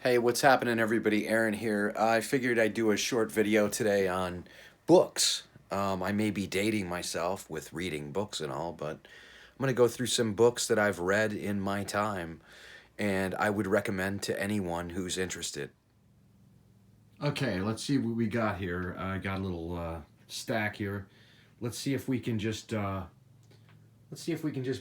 Hey, what's happening, everybody? Aaron here. I figured I'd do a short video today on books. I may be dating myself with reading books and all, but I'm going to go through some books that I've read in my time and I would recommend to anyone who's interested. Okay, let's see what we got here. I got a little stack here. Let's see if we can just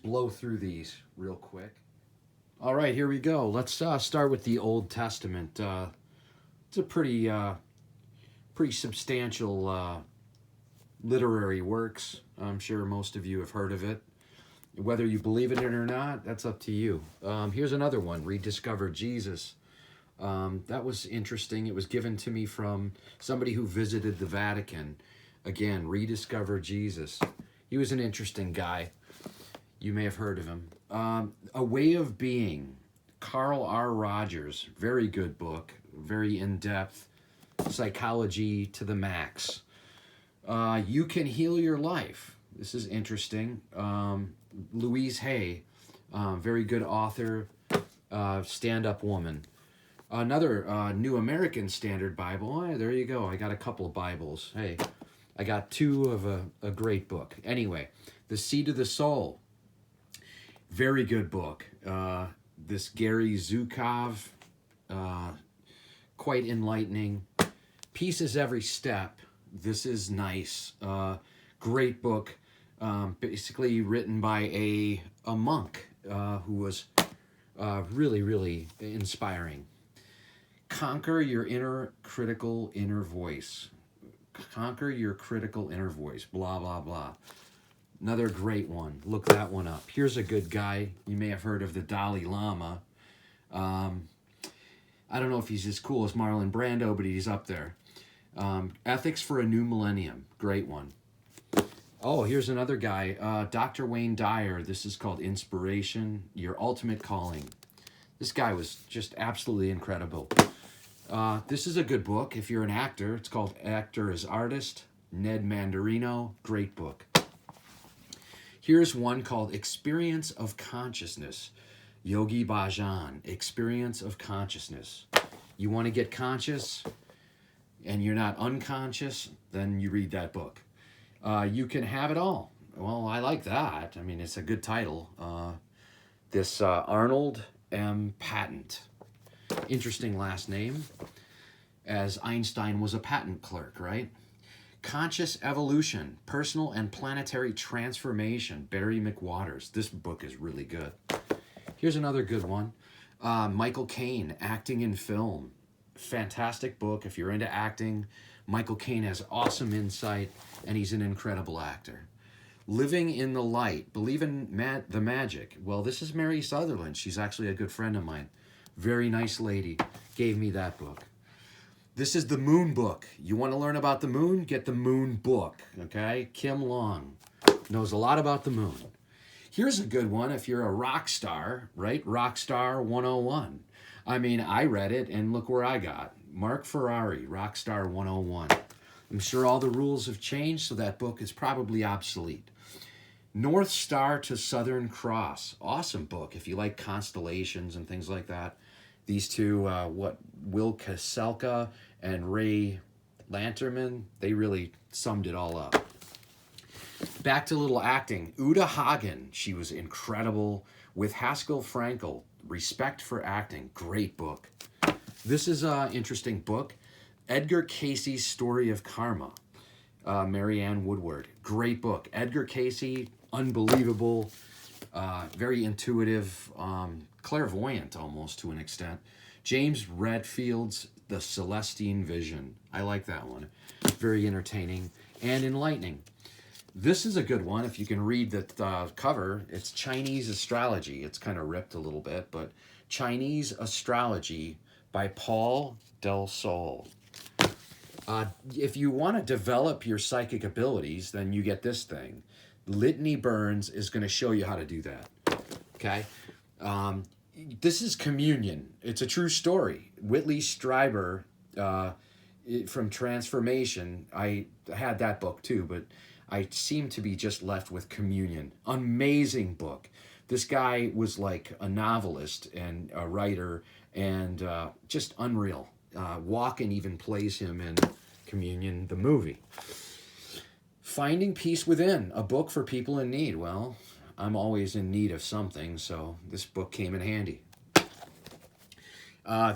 blow through these real quick. All right, here we go. Let's start with the Old Testament. It's a pretty substantial literary works. I'm sure most of you have heard of it. Whether you believe in it or not, that's up to you. Here's another one: Rediscover Jesus. That was interesting. It was given to me from somebody who visited the Vatican. Again, Rediscover Jesus. He was an interesting guy. You may have heard of him. A Way of Being, Carl R. Rogers. Very good book. Very in-depth. Psychology to the max. You Can Heal Your Life. This is interesting. Louise Hay. Very good author. Stand-up woman. Another New American Standard Bible. Oh, there you go. I got a couple of Bibles. Hey, I got two of a great book. Anyway, The Seed of the Soul. Very good book. This Gary Zukov, quite enlightening. Peace is Every Step. This is nice. Great book. Basically written by a monk who was really inspiring. Conquer your inner voice. Conquer your critical inner voice. Blah, blah, blah. Another great one. Look that one up. Here's a good guy. You may have heard of the Dalai Lama. I don't know if he's as cool as Marlon Brando, but he's up there. Ethics for a New Millennium. Great one. Oh, here's another guy. Dr. Wayne Dyer. This is called Inspiration, Your Ultimate Calling. This guy was just absolutely incredible. This is a good book if you're an actor. It's called Actor as Artist. Ned Mandarino. Great book. Here's one called Experience of Consciousness. Yogi Bhajan. Experience of Consciousness. You want to get conscious and you're not unconscious, then you read that book. You Can Have It All. Well, I like that. I mean, it's a good title. This Arnold M. Patent. Interesting last name, as Einstein was a patent clerk, right? Conscious Evolution, Personal and Planetary Transformation, Barry McWaters. This book is really good. Here's another good one. Michael Caine, Acting in Film. Fantastic book. If you're into acting, Michael Caine has awesome insight, and he's an incredible actor. Living in the Light, Believe in the Magic. Well, this is Mary Sutherland. She's actually a good friend of mine. Very nice lady. Gave me that book. This is the Moon Book. You want to learn about the moon? Get the Moon Book, okay? Kim Long knows a lot about the moon. Here's a good one if you're a rock star, right? Rockstar 101. I mean, I read it, and look where I got. Mark Ferrari, Rockstar 101. I'm sure all the rules have changed, so that book is probably obsolete. North Star to Southern Cross. Awesome book if you like constellations and things like that. These two, Will Kaselka and Ray Lanterman, they really summed it all up. Back to little acting. Uta Hagen, she was incredible. With Haskell Frankel, Respect for Acting. Great book. This is an interesting book. Edgar Cayce's Story of Karma. Marianne Woodward. Great book. Edgar Cayce, unbelievable, very intuitive, clairvoyant almost to an extent. James Redfield's The Celestine Vision. I like that one. Very entertaining and enlightening. This is a good one. If you can read the cover, it's Chinese Astrology. It's kind of ripped a little bit, but Chinese Astrology by Paul Del Sol. If you want to develop your psychic abilities, then you get this thing. Litany Burns is going to show you how to do that. Okay? This is Communion. It's a true story. Whitley Strieber from Transformation. I had that book too, but I seem to be just left with Communion. Amazing book. This guy was like a novelist and a writer and just unreal. Walken even plays him in Communion, the movie. Finding Peace Within, a book for people in need. Well, I'm always in need of something, so this book came in handy.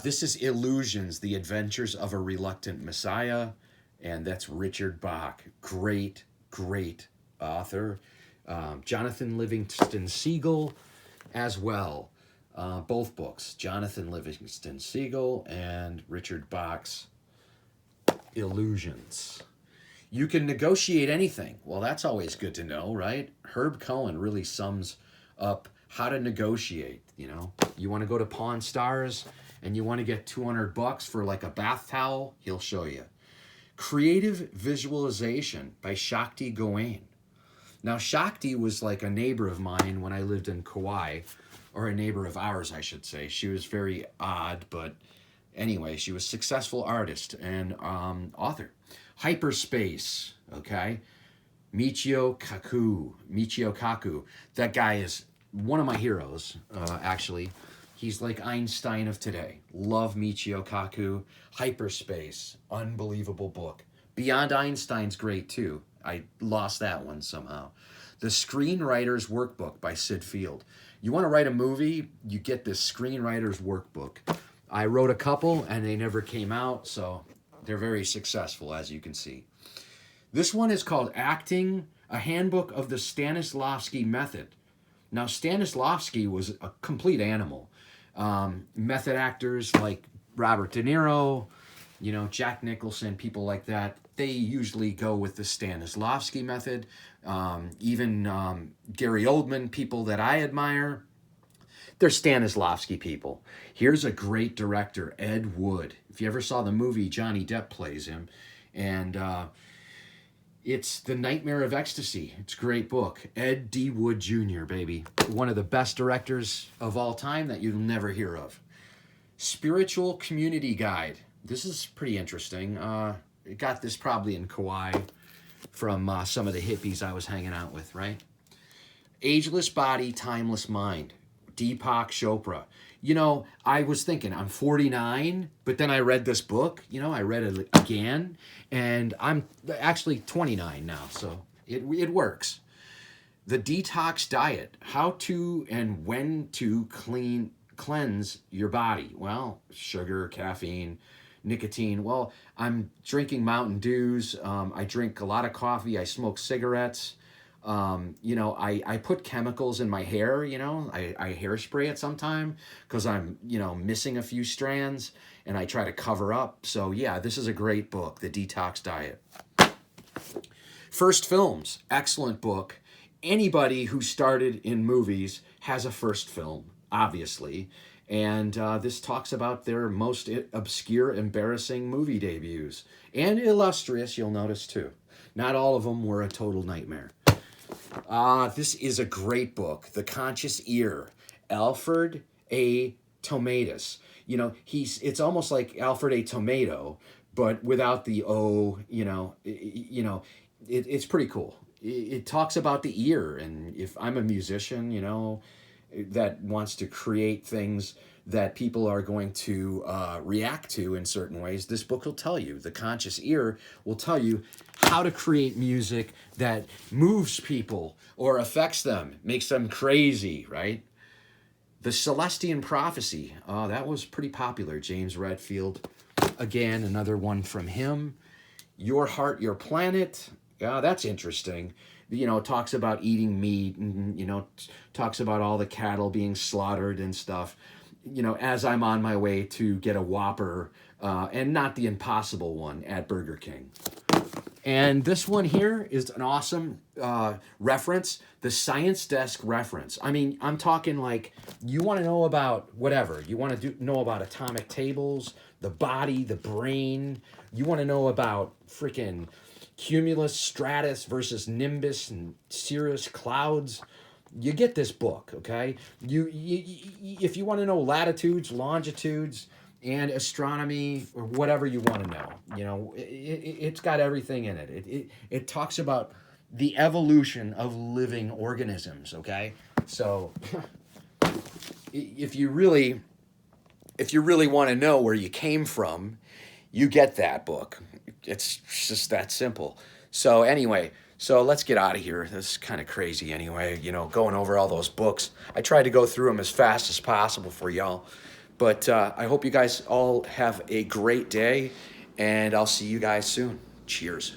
This is Illusions, The Adventures of a Reluctant Messiah, and that's Richard Bach. Great, great author. Jonathan Livingston Seagull as well. Both books, Jonathan Livingston Seagull and Richard Bach's Illusions. You can negotiate anything. Well, that's always good to know, right? Herb Cohen really sums up how to negotiate. You know, you want to go to Pawn Stars and you want to get $200 for like a bath towel, he'll show you. Creative Visualization by Shakti Gawain. Now, Shakti was like a neighbor of mine when I lived in Kauai, or a neighbor of ours, I should say. She was very odd, but anyway, she was a successful artist and author. Hyperspace, okay? Michio Kaku. That guy is one of my heroes, actually. He's like Einstein of today. Love Michio Kaku. Hyperspace, unbelievable book. Beyond Einstein's great too. I lost that one somehow. The Screenwriter's Workbook by Sid Field. You want to write a movie, you get this Screenwriter's Workbook. I wrote a couple and they never came out, so they're very successful, as you can see. This one is called Acting, a Handbook of the Stanislavski Method. Now, Stanislavski was a complete animal. Method actors like Robert De Niro, you know, Jack Nicholson, people like that, they usually go with the Stanislavski method. Even Gary Oldman, people that I admire, they're Stanislavski people. Here's a great director, Ed Wood. If you ever saw the movie, Johnny Depp plays him. And it's The Nightmare of Ecstasy. It's a great book. Ed D. Wood Jr., baby. One of the best directors of all time that you'll never hear of. Spiritual Community Guide. This is pretty interesting. Got this probably in Kauai from some of the hippies I was hanging out with, right? Ageless Body, Timeless Mind. Deepak Chopra. You know, I was thinking, I'm 49, but then I read this book. You know, I read it again, and I'm actually 29 now, so it works. The Detox Diet. How to and when to cleanse your body. Well, sugar, caffeine, nicotine. Well, I'm drinking Mountain Dews. I drink a lot of coffee. I smoke cigarettes. You know, I put chemicals in my hair, you know, I hairspray it sometime because I'm, you know, missing a few strands and I try to cover up. So yeah, this is a great book, The Detox Diet. First Films, excellent book. Anybody who started in movies has a first film, obviously. And this talks about their most obscure, embarrassing movie debuts. And illustrious, you'll notice too. Not all of them were a total nightmare. This is a great book, The Conscious Ear, Alfred A. Tomatis. You know, it's almost like Alfred A. Tomato, but without the O, it's pretty cool. It talks about the ear, and if I'm a musician, you know, that wants to create things that people are going to react to in certain ways, this book will tell you. The Conscious Ear will tell you how to create music that moves people or affects them, makes them crazy, right? The Celestian Prophecy, that was pretty popular. James Redfield, again, another one from him. Your Heart, Your Planet, that's interesting. You know, talks about eating meat and, you know, talks about all the cattle being slaughtered and stuff. You know, as I'm on my way to get a Whopper, and not the Impossible one at Burger King. And this one here is an awesome reference, the Science Desk reference. I mean, I'm talking like, you want to know about whatever. You want to know about atomic tables, the body, the brain. You want to know about freaking cumulus, stratus versus nimbus and cirrus clouds. You get this book, okay? If you want to know latitudes, longitudes, and astronomy, or whatever you want to know, you know, it's got everything in it. It talks about the evolution of living organisms, okay? So if you really want to know where you came from, you get that book. It's just that simple. So anyway, so let's get out of here. This is kind of crazy anyway, you know, going over all those books. I tried to go through them as fast as possible for y'all. But I hope you guys all have a great day, and I'll see you guys soon. Cheers.